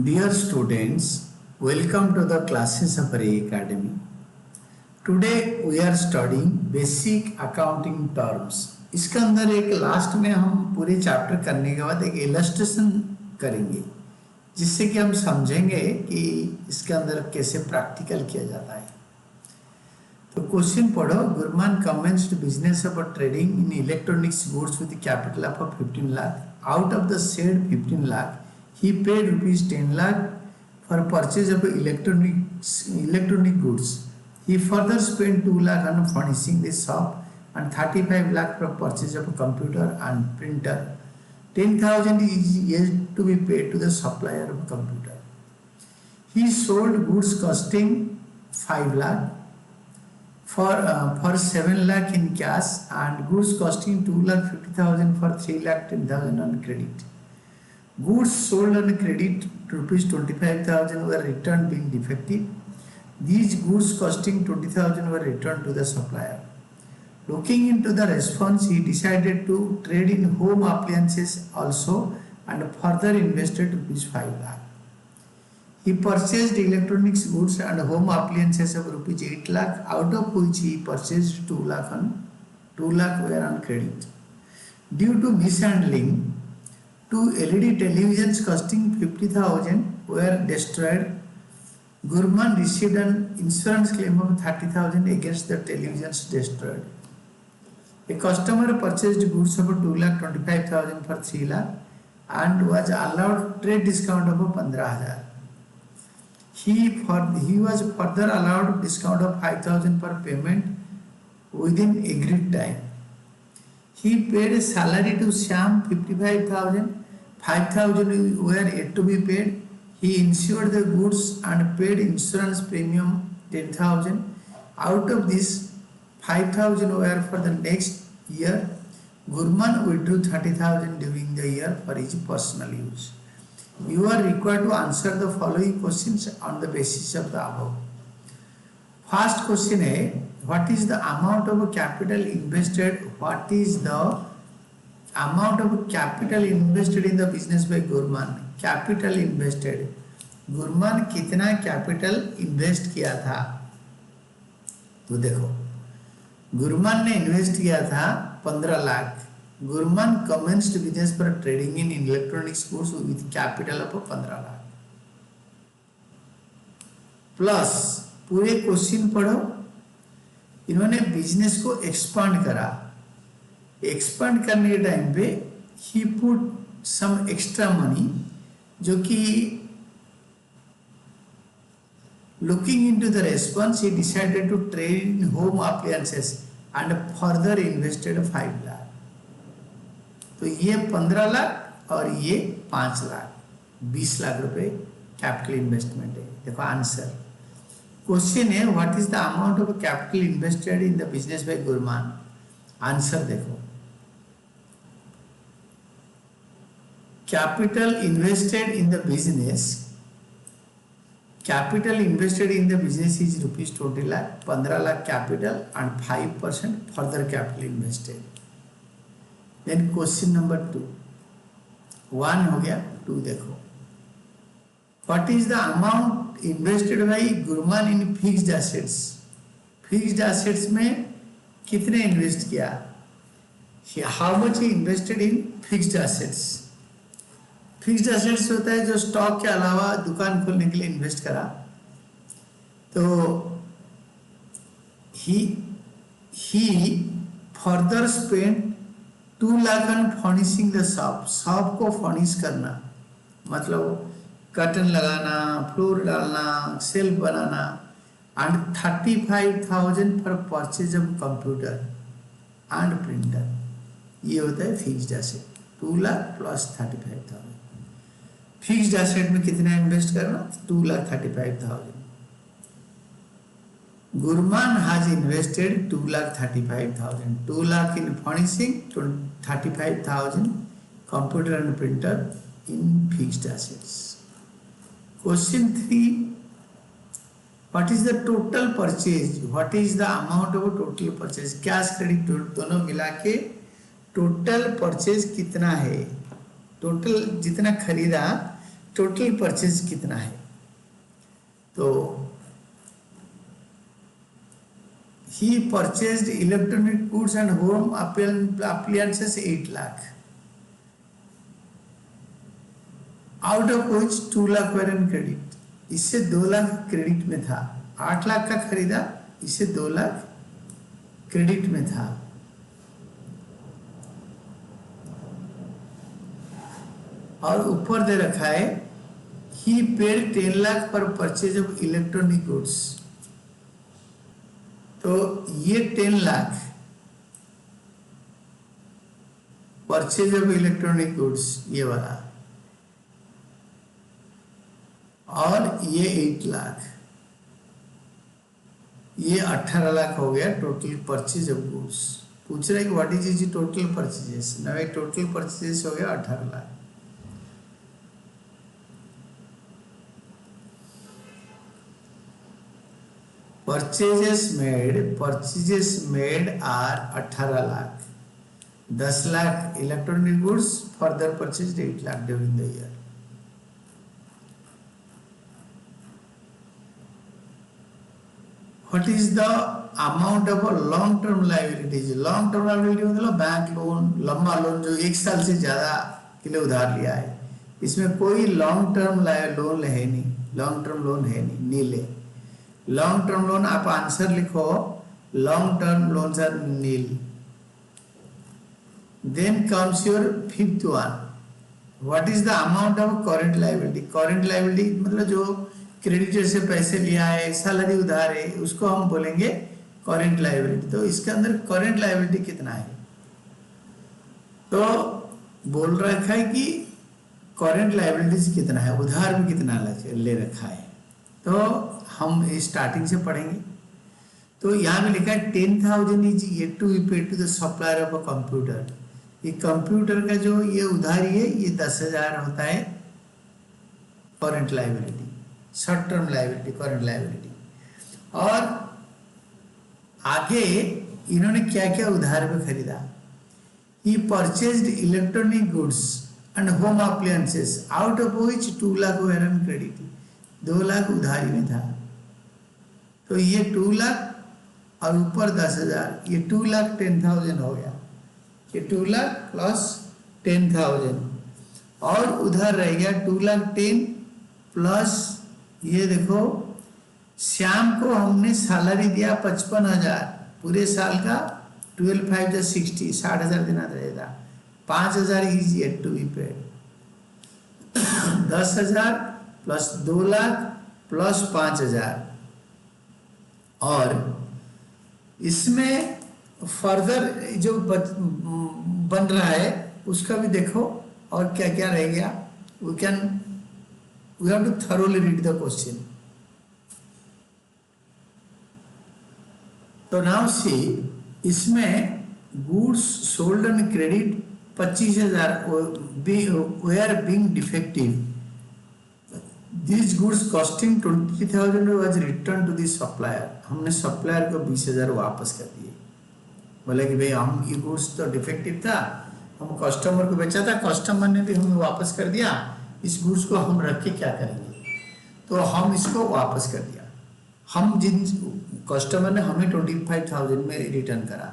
Dear students, welcome to the classes of Ray Academy. Today we are studying basic accounting terms. इसके अंदर एक last में हम पूरे चैप्टर करने के बाद एक इलस्ट्रेशन करेंगे जिससे कि हम समझेंगे कि इसके अंदर कैसे प्रैक्टिकल किया जाता है. तो क्वेश्चन पढ़ो. Gurman commenced business of trading in electronics goods with capital of 15 lakh. Out of the said 15 lakh, he paid rupees 10 lakh for purchase of electronic goods. He further spent 2 lakh on furnishing the shop and 35 lakh for purchase of a computer and printer. 10,000 is yet to be paid to the supplier of computer. He sold goods costing 5 lakh for 7 lakh in cash and goods costing 2 lakh 50,000 for 3 lakh 10,000 on credit. Goods sold on credit rupees 25,000 were returned being defective. These goods costing 20,000 were returned to the supplier. Looking into the response, he decided to trade in home appliances also and further invested rupees 5 lakh. He purchased electronics goods and home appliances of rupees 8 lakh, out of which he purchased 2 lakh were on credit. Due to mishandling, 2 LED televisions costing 50,000 were destroyed. Gurman received an insurance claim of 30,000 against the televisions destroyed. A customer purchased goods of 2,25,000 for 3 lakh and was allowed trade discount of 15,000. He was further allowed discount of 5,000 per payment within agreed time. He paid a salary to Shyam 55,000. 5,000 were yet to be paid. He insured the goods and paid insurance premium 10,000. Out of this, 5,000 were for the next year. Gurman withdrew 30,000 during the year for his personal use. You are required to answer the following questions on the basis of the above. First question is, what is the amount of capital invested? What is the amount of capital invested in the business by Gurman? Capital invested. Gurman कितना capital invest किया था? तो देखो, गुरमान ने invest किया था 15 lakh. Gurman commenced business for trading in electronics goods with capital of 15 lakh. Plus पूरे question पढ़ो. इन्होंने बिजनेस को एक्सपांड करा. एक्सपांड करने के टाइम पे ही पुट सम एक्स्ट्रा मनी जो कि looking into the response he decided to trade in home appliances and further invested 5 lakh. तो ये 15 लाख और ये 5 लाख 20 लाख रुपए कैपिटल इन्वेस्टमेंट है. देखो आंसर. क्वेश्चन है what is the amount of capital invested in the business by Gurman. Answer देखो. Capital invested in the business. Capital invested in the business is rupees 20 lakh. 15 lakh capital and 5% further capital invested. Then question number 2. 1 हो गया. 2 देखो. What is the amount invested by Gurman in fixed assets? Fixed assets में कितने invest किया? How much he invested in fixed assets? Fixed assets होता है जो stock के अलावा दुकान खोलने के लिए इन्वेस्ट करा. तो he further spend 2 lakh on furnishing the shop. Shop को फर्निश करना मतलब कर्टन लगाना, फ्लोर डालना, सेल्फ बनाना. And 35,000 for purchase of computer and printer. ये होता है fixed asset. 2 lakh plus 35,000. Fixed asset में कितना इन्वेस्ट करना? 2,35,000. Gurman has invested 2,35,000. 2 lakh in furnishing, 35,000 computer and printer in fixed assets. Question 3. What is the total purchase? What is the amount of total purchase? Cash credit दोनों मिला के total purchase कितना है? Total जितना खरीदा टोटल परचेज कितना है, तो he purchased electronic goods and home appliances 8 lakh, out of which 2 lakh were in credit. इससे 2 लाख क्रेडिट में था, 8 लाख का खरीदा, इससे 2 लाख क्रेडिट में था। और ऊपर दे रखा है he paid 10 lakh पर परचेज ऑफ इलेक्ट्रॉनिक गुड्स। तो ये 10 lakh purchase of electronic goods ये वाला, और ये 8 लाख, ये 18 लाख हो गया टोटल परचेज ऑफ गुड्स। पूछ रहे कि व्हाट इज टोटल परचेजेस, ना टोटल परचेजेस हो गया 18 lakh. Purchases made are 18 lakh, 10 lakh electronic goods, further purchase 8 lakh during the year. What is the amount of long term liabilities? Long term liability मतलब bank loan, लंबा loan जो 1 साल से ज्यादा के लिए उधार लिया है, इसमें कोई लॉन्ग टर्म लोन है नहीं, लॉन्ग टर्म लोन है नहीं, नील है। लॉन्ग टर्म लोन आप आंसर लिखो, long term loans are nil. Then comes your fifth one, what is the amount of current liability? Current liability मतलब जो क्रेडिटर से पैसे लिया है, सैलरी उधार है, उसको हम बोलेंगे करेंट लायबिलिटी। तो इसके अंदर करेंट लायबिलिटी कितना है? तो बोल रखा है कि करेंट लायबिलिटीज कितना है, उधार भी कितना ले रखा है। तो हम स्टार्टिंग से पढ़ेंगे। तो यहाँ में लिखा है 10,000 is yet to be paid to the supplier of a computer. ये कंप्यूटर का जो ये उधारी है ये 10,000 होता है current liability, short term liability, current liability. और आगे इन्होंने क्या क्या उधार पे खरीदा? He purchased electronic goods and home appliances out of which 2 lakh were on credit. 2 lakh उधारी में था, तो ये 2 लाख और ऊपर 10,000, ये 2 लाख 10,000 हो गया। ये 2 लाख प्लस 10,000 और उधर रह गया 2 लाख 10 प्लस ये देखो श्याम को हमने सैलरी दिया 55,000 पूरे साल का, 12 5 जा 60, 60,000 देना रहेगा। 5,000 is yet to be paid. 10,000 plus 2 lakh plus 5,000, और इसमें फर्दर जो बन रहा है उसका भी देखो और क्या क्या रह गया। we have to thoroughly read the question. तो नाउ सी, इसमें goods sold on credit 25,000 were being defective. These goods costing 20,000 was returned to the supplier. हमने सप्लायर को 20,000 वापस कर दिए। बोले कि भाई हम ये गुड्स तो डिफेक्टिव था, हम कस्टमर को बेचा था, कस्टमर ने भी हमें वापस कर दिया, इस गुड्स को हम रख के क्या करेंगे? तो हम इसको वापस कर दिया। हम जिन कस्टमर ने हमें 25,000 में रिटर्न करा,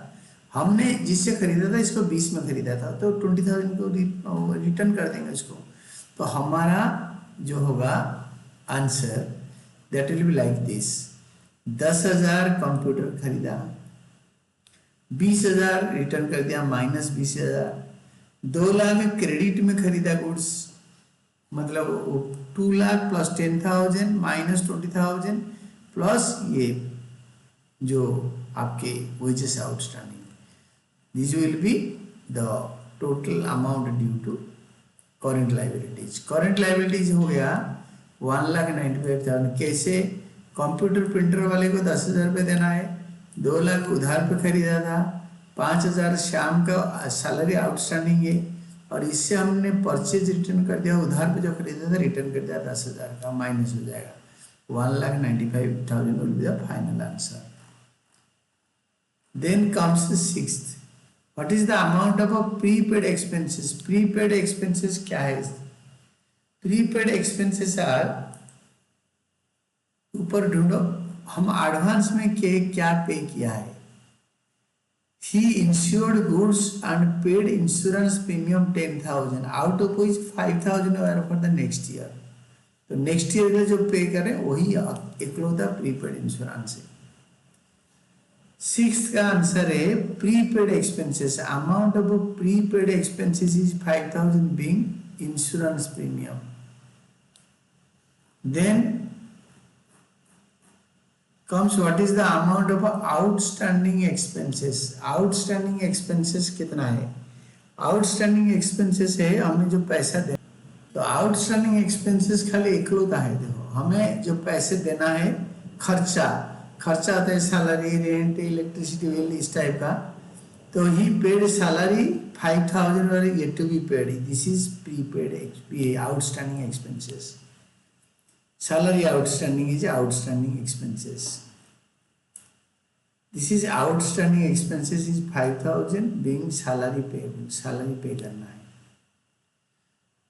हमने जिससे खरीदा था इसको 20 में खरीदा था, तो 20,000 को रिटर्न कर देंगे इसको। तो हमारा जो होगा answer that will be like this. 10,000 computer खरीदा, 20,000 रिटर्न कर दिया, माइनस 20,000। 2 लाख क्रेडिट में खरीदा गुड्स, मतलब 2 लाख प्लस 10,000 माइनस 20,000 प्लस ये जो आपके wages outstanding, this will be the total amount due to current liabilities. Current liabilities हो गया 1,95,000। कैसे? कंप्यूटर प्रिंटर वाले को 10,000 रुपये देना है, 2 लाख उधार पे खरीदा था, 5,000 शाम का सैलरी आउटस्टैंडिंग है, और इससे हमने परचेज रिटर्न कर दिया, उधार पे जो खरीदा था रिटर्न कर दिया, 10,000 का माइनस हो जाएगा। 1,95,000 will be the final answer. Then comes the sixth, what is the amount of prepaid expenses? Prepaid expenses क्या है? प्रीपेड एक्सपेंसेस आर, ऊपर ढूंढो हम एडवांस में क्या पे किया है। He insured goods and paid insurance premium 10,000 out of which 5,000 were for the next year। तो नेक्स्ट ईयर का जो पे करें वही इकलौता प्रीपेड इंश्योरेंस है। सिक्स्थ का आंसर है prepaid expenses, amount of prepaid expenses is 5,000 being insurance premium. Then comes what is the amount of outstanding expenses। outstanding expenses कितना है? outstanding expenses है हमें जो पैसा दे, तो outstanding expenses खाली इकलौता है। देखो हमें जो पैसे देना है, खर्चा आता है सैलरी, रेंट, इलेक्ट्रिसिटी बिल, इस टाइप का। तो ही पेड सैलरी 5,000 और yet to be paid, this is prepaid outstanding expenses. salary outstanding is outstanding expenses, this is outstanding expenses is 5,000 being salary payable, salary पे करना है।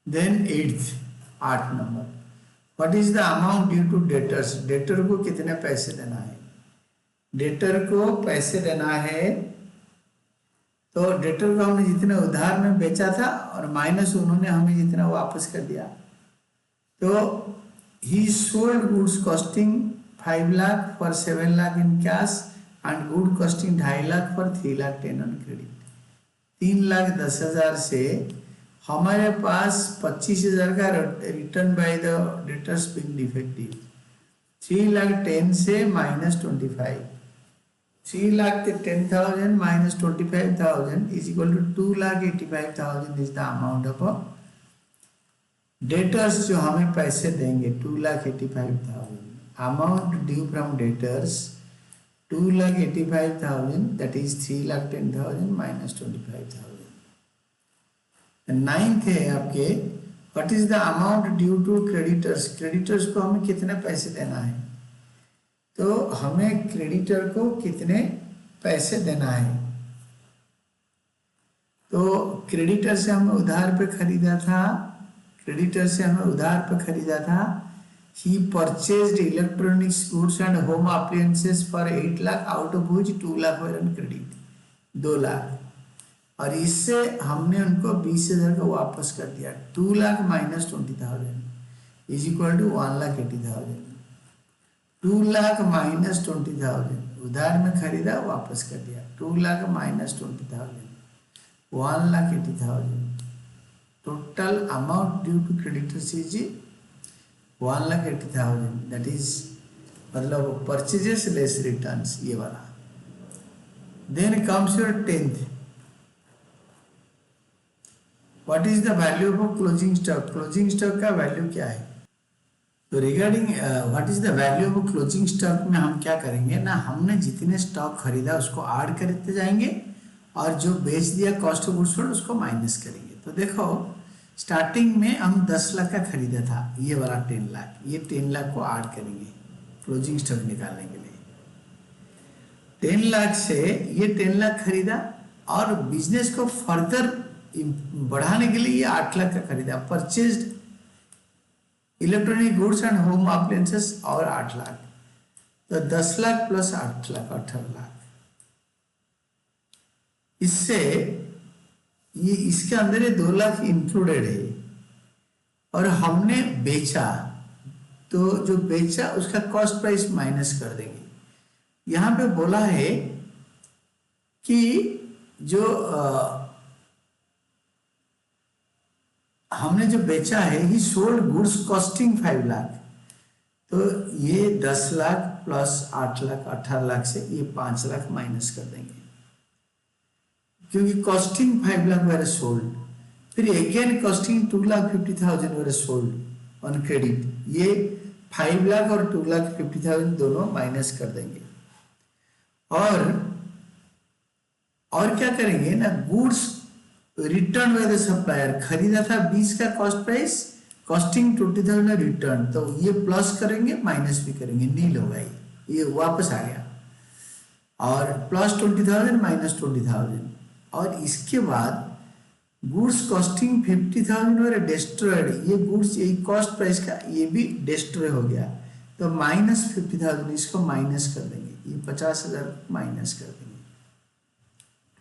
then 8th number, what is the amount due to debtors, debtor को कितने पैसे देना है? debtor को पैसे देना है, तो debtor को हमने जितने उधार में बेचा था और माइनस उन्होंने हमें जितना वापस कर दिया, तो he sold goods costing 5 lakh for 7 lakh in cash and good costing 2.5 lakh for 3 lakh 10 on credit। 3,10,000 से हमारे पास 25,000 का return by the debtors being defective. 3,10,000 से -25, 3,10,000 minus 25,000 is equal to 2,85,000 is the amount of debtors जो हमें पैसे देंगे। 2,85,000 amount due from debtors 2,85,000, that is 3,10,000 minus 25,000। 9th है आपके what is the amount due to creditors, creditors को हमें कितने पैसे देना है? तो हमें क्रेडिटर को कितने पैसे देना है? तो क्रेडिटर से हमें उधार पे खरीदा था, क्रेडिटर से हमें उधार पर खरीदा था। He purchased electronics goods and home appliances for 8 lakh out of which 2 lakh were on credit, 2 lakh, और इससे हमने उनको 20,000 का वापस कर दिया। 2 lakh minus 20,000 is equal to 1,80,000। 2 lakh minus 20,000 उधार में खरीदा वापस कर दिया, 2 lakh minus 20,000 1,80,000। total amount due to creditors is 1,80,000, that is मतलब purchases less returns, ये वाला। then comes your 10th, what is the value of closing stock, closing stock का वैल्यू क्या है? तो regarding what is the value of closing stock में हम क्या करेंगे ना, हमने जितने स्टॉक खरीदा उसको ऐड करते जाएंगे और जो बेच दिया कॉस्ट ऑफ गुड्स सोल्ड उसको माइनस करेंगे। तो देखो स्टार्टिंग में हम 10 लाख का खरीदा था, ये वाला 10 लाख, ये 10 लाख को ऐड करेंगे क्लोजिंग स्टॉक निकालने के लिए। 10 लाख से ये 10 लाख खरीदा और बिजनेस को फर्दर बढ़ाने के लिए ये 8 लाख का खरीदा। Purchased electronic goods and home appliances और 8 लाख, तो 10 लाख प्लस 8 लाख 18 लाख। इससे ये इसके अंदर ये 2 लाख इंक्लूडेड है और हमने बेचा, तो जो बेचा उसका कॉस्ट प्राइस माइनस कर देंगे। यहां पे बोला है कि जो हमने जो बेचा है ही सोल्ड गुड्स कॉस्टिंग 5 लाख, तो ये 10 लाख प्लस 8 लाख 18 लाख से ये 5 लाख माइनस कर देंगे, क्योंकि कॉस्टिंग 5 लाख वेर सोल्ड। फिर again costing 2,50,000 were sold on credit, ये 5 लाख और 2,50,000 दोनों माइनस कर देंगे। और क्या करेंगे ना, goods return by the supplier, खरीदा था 20 का कॉस्ट प्राइस, कॉस्टिंग 20,000 रिटर्न, तो ये प्लस करेंगे माइनस भी करेंगे, नील होगा, ये वापस आ गया। और प्लस 20,000 माइनस 20,000, और इसके बाद गुड्स कॉस्टिंग 50,000 और डिस्ट्रॉयड, ये गुड्स यही कॉस्ट प्राइस का ये भी डिस्ट्रॉय हो गया, तो -50,000 इसको माइनस कर देंगे, ये 50,000 माइनस कर देंगे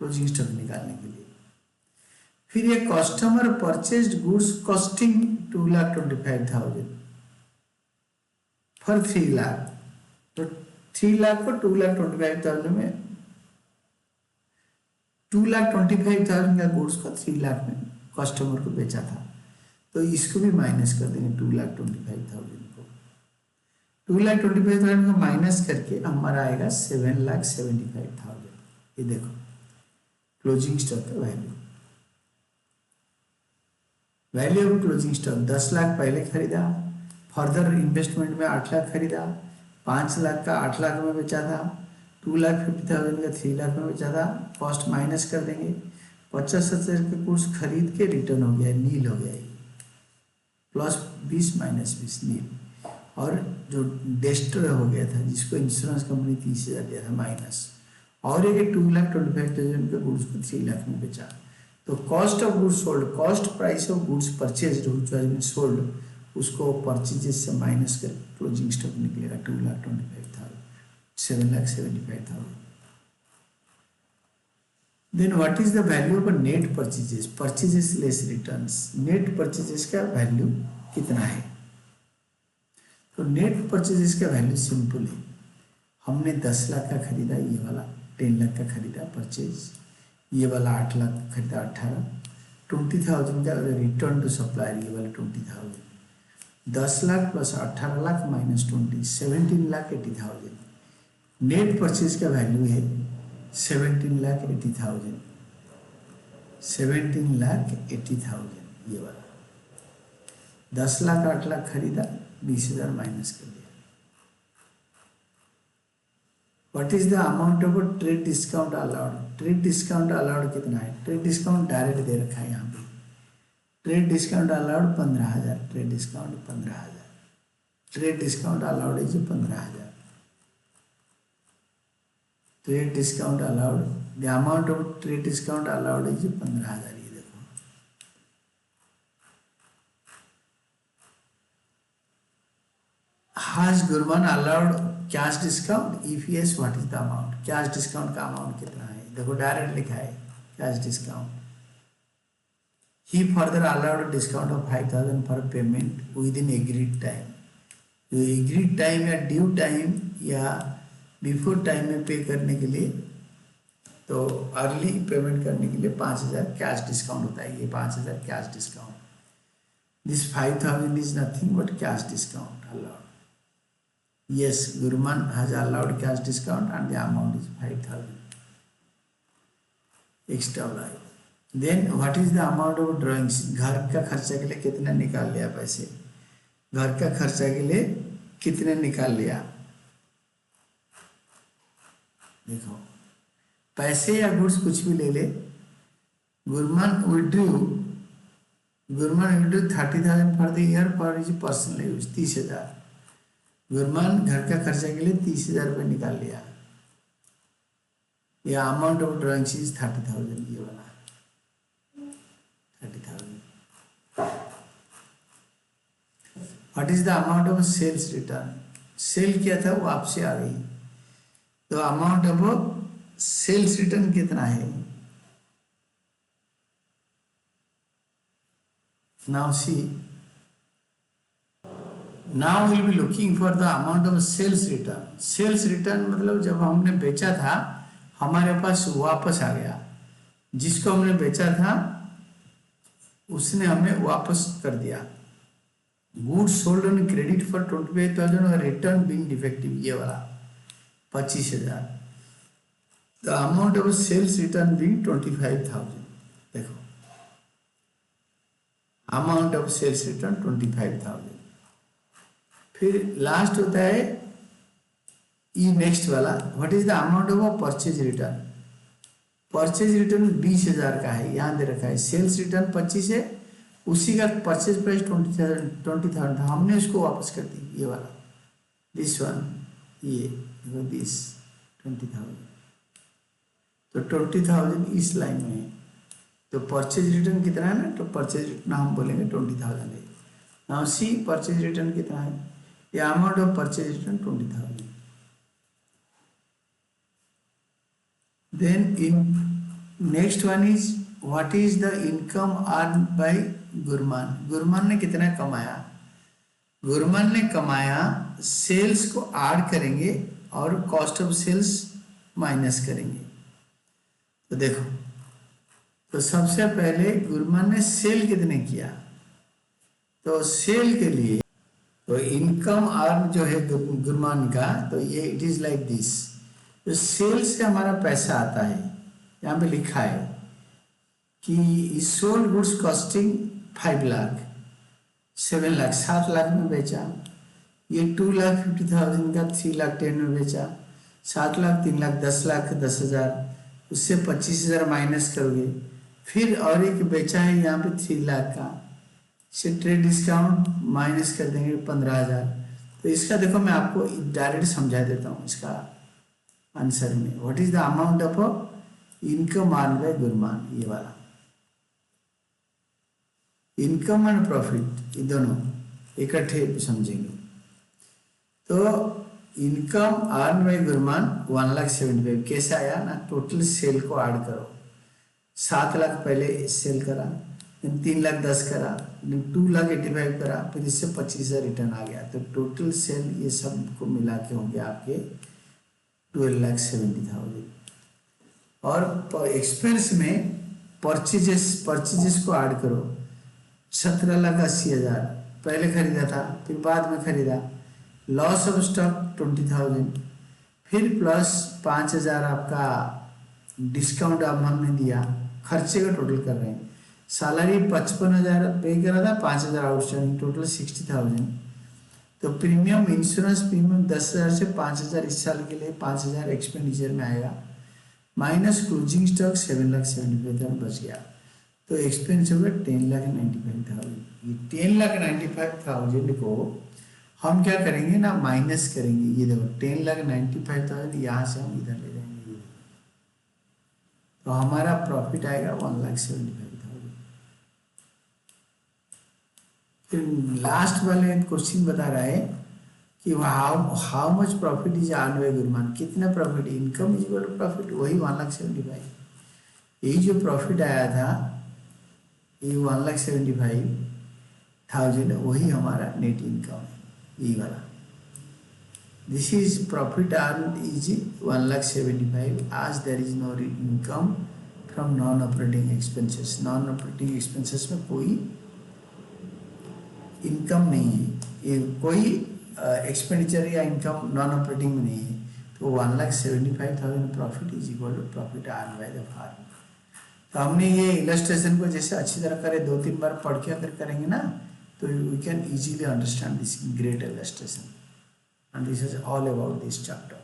क्लोजिंग स्टॉक निकालने के लिए। फिर ये customer purchased goods costing 2,25,000 for 3 lakh, तो 3 लाख को 2,25,000 में 2,25,000 का गुड्स को 3 लाख में कस्टमर को बेचा था, तो इसको भी माइनस कर देंगे 2,25,000 को। 2,25,000 को माइनस करके हमारा आएगा 7,75,000। ये देखो क्लोजिंग स्टॉक का value of closing stock 10 lakh पहले खरीदा, फर्दर इन्वेस्टमेंट में 8 लाख खरीदा, 5 लाख का 8 लाख में बेचा था, 2,50,000 का 3 लाख में बेचा था, कॉस्ट माइनस कर देंगे, 50,000 के गुड्स खरीद के रिटर्न हो गया, नील हो गया, +20 -20 नील। और जो डिस्ट्रॉय हो गया था जिसको इंश्योरेंस कंपनी 30,000 दिया था माइनस, और एक 2,25,000 के गुड्स को 3 लाख में बेचा, तो cost of goods sold, cost price of goods purchase sold, उसको परचेजेस से माइनस कर क्लोजिंग स्टॉक निकलेगा 2,25,000, 7,75,000। Then what is the value of net purchases, purchases less returns, net purchases का वैल्यू कितना है? तो नेट परचेजेस का वैल्यू सिंपल है, हमने 10 लाख का खरीदा, ये वाला 10 लाख का खरीदा परचेज, ये वाला 8 लाख का खरीदा 18, 20,000 का रिटर्न टू सप्लायर, ये वाला 20,000, 10 lakh plus 18 lakh minus 20, 17,80,000। Net purchase का वैल्यू है 17,80,000, 17,80,000, ये वाला 10 लाख 8 लाख खरीदा, 20,000 माइनस कर दिया। What is the amount of trade discount allowed, trade discount allowed कितना है? ट्रेड डिस्काउंट डायरेक्ट दे रखा है यहाँ पे, trade discount allowed 15,000, trade discount 15,000, trade discount allowed है जी 15,000, trade discount allowed, the amount of trade discount allowed है जी 15,000। ये देखो has Gurman allowed cash discount, if yes what is the amount, cash discount का अमाउंट कितना है? देखो डायरेक्ट लिखा है cash discount. He further allowed discount of 5,000 for payment within agreed time, जो एग्रीड टाइम या ड्यू टाइम या before time में पे करने के लिए, तो अर्ली पेमेंट करने के लिए 5,000 कैश डिस्काउंट होता है, ये 5,000 cash discount, this 5,000 is nothing but cash discount allowed. Yes, Gurman has allowed cash discount and the amount is 5,000 extra life. Then what is the amount of drawings? घर का खर्चा के लिए कितने निकाल लिया पैसे, घर का खर्चा के लिए कितने निकाल लिया? देखो पैसे या गुड्स कुछ भी ले ले, Gurman withdrew 30,000 for the year for his personal use, 30,000। Gurman घर का खर्चा के लिए 30,000 रुपये निकाल लिया, या अमाउंट ऑफ ड्रॉइंग्स इज 30,000, ये वाला 30,000। What is the amount of sales return, sale किया था वो आपसे आ गई, तो अमाउंट ऑफ सेल्स रिटर्न कितना है? Now see, now we will be looking for the amount of sales return. Sales return मतलब जब हमने बेचा था हमारे पास वापस आ गया, जिसको हमने बेचा था उसने हमें वापस कर दिया। Goods sold on credit for 25,000 और रिटर्न बीइंग डिफेक्टिव, ये वाला 25,000, the amount of sales return being 25,000। देखो अमाउंट ऑफ सेल्स रिटर्न 25,000। फिर लास्ट होता है ये नेक्स्ट वाला, what is the amount of purchase return, purchase return 20,000 का है, यहाँ दे रखा है, सेल्स रिटर्न 25 है, उसी का परचेज प्राइस 20,000 था, हमने उसको वापस कर दी, ये वाला दिस वन, ये दिस 20,000, तो 20,000 इस लाइन में है, तो परचेज रिटर्न कितना है ना, तो परचेज रिटर्न हम बोलेंगे 20,000 है। नाउ सी परचेज रिटर्न कितना है, ये amount of purchase return 20,000। Then in next one is what is the income earn by Gurman. Gurman ने कितना कमाया, गुरमान ने कमाया, सेल्स को ऐड करेंगे और कॉस्ट ऑफ सेल्स माइनस करेंगे। तो देखो, तो सबसे पहले गुरमान ने सेल कितने किया, तो सेल के लिए तो इनकम अर्न जो है गुरमान का, तो ये इट इज लाइक दिस। तो सेल से हमारा पैसा आता है, यहाँ पे लिखा है कि sold goods costing 5 lakh, 7 lakh, 7 lakh में बेचा। ये 2,50,000 का 3,10,000 में बेचा। 7 लाख, 3 लाख, 10 लाख, 10,000, उससे 25,000 माइनस करोगे। फिर और एक बेचा है यहाँ पे 3 लाख का, से ट्रेड डिस्काउंट माइनस कर देंगे 15,000। तो इसका देखो मैं आपको डायरेक्ट समझा देता हूँ इसका आंसर में। What is the amount of income earn by Gurman, ये वाला इनकम एंड प्रॉफिट, ये दोनों इकट्ठे समझेंगे। तो इनकम अर्न बाय गुरमान 1,75,000 कैसे आया ना, टोटल सेल को ऐड करो। 7 लाख पहले सेल करा, 3,10,000 करा, 2,85,000 करा, फिर इससे 25,000 रिटर्न आ गया। तो टोटल सेल ये सब को मिला के हो गया आपके 12,70,000। और एक्सपेंस में परचेजेस को ऐड करो। 17,80,000 पहले खरीदा था, फिर बाद में खरीदा। लॉस ऑफ स्टॉक 20,000, फिर प्लस 5,000 आपका डिस्काउंट अब हमने दिया, खर्चे का टोटल कर रहे हैं। सैलरी 55,000 पे करा था, 5,000 आउटस्टैंडिंग, टोटल 60,000। तो प्रीमियम इंश्योरेंस प्रीमियम 10,000 से 5,000 इस साल के लिए 5,000 एक्सपेंडिचर में आएगा, माइनस क्लोजिंग स्टॉक 7,75,000 बच गया। तो एक्सपेंस होगा 10,95,000। ये 10,95,000 को हम क्या करेंगे ना, माइनस करेंगे। ये देखो 10,95,000 यहाँ से हम इधर ले जाएंगे, तो हमारा प्रॉफिट आएगा 1,75,000। फिर लास्ट वाले क्वेश्चन बता रहा है कि how much profit is earn by Gurman, कितना profit, income is equal to profit, वही 1,75,000। यही जो प्रॉफिट आया था ये 1,75,000, वही हमारा नेट इनकम है, ये वाला। This is profit earn is 1,75,000 as there is no income from non operating expenses. Non operating expenses में कोई इनकम नहीं है, ये कोई एक्सपेंडिचर या इनकम नॉन ऑपरेटिंग में नहीं है। तो 1,75,000 profit is equal to profit earn by the firm. तो हमने ये इलस्ट्रेशन को जैसे अच्छी तरह करें, 2-3 बार पढ़ के अगर करेंगे ना, तो we can easily understand this great illustration, and this is all about this chapter.